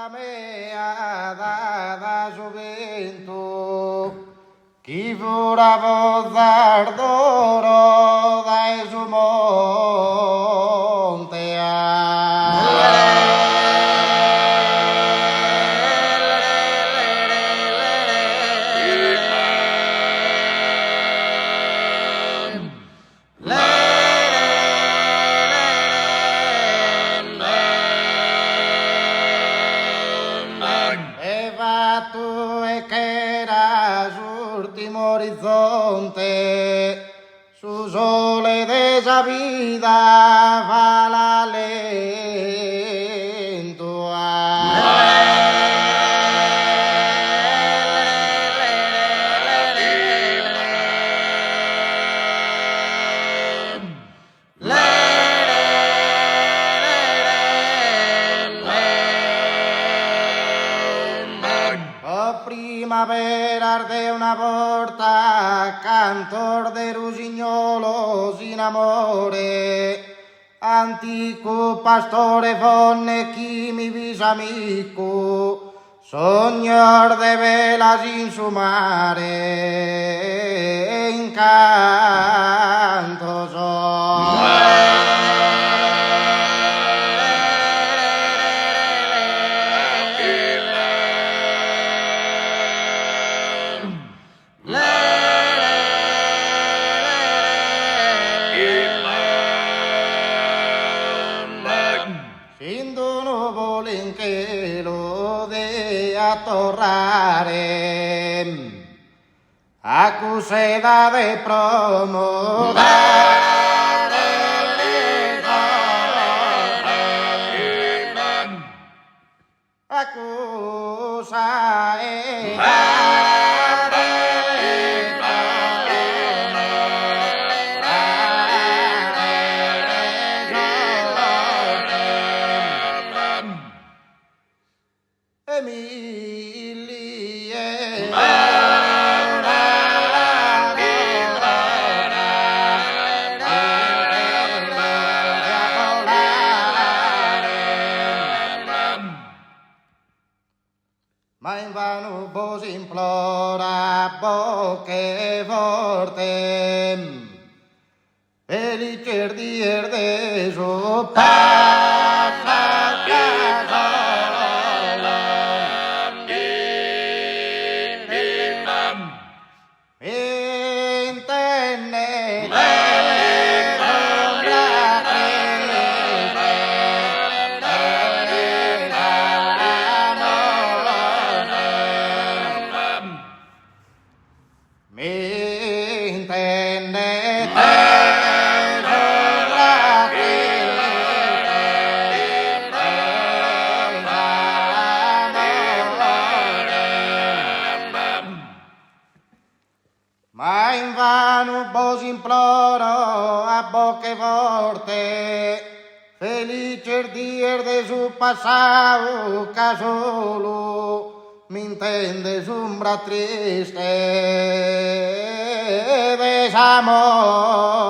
la mea da gioventù, chi vorrà vozzar d'oro dai su monte orizzonte su sole della vita fa la lento primavera arde una porta, cantor de rusignolo sin amore, antico pastore fonne chi mi vis amico, sognor de velas in su mare, incanto son. Torrare accusada de promodare accusa ma invano vos implora bocche forte felice di erde su ma invano vos imploro a bocche forte felice dir de su passato ca solo mi intende sombra triste de esa morte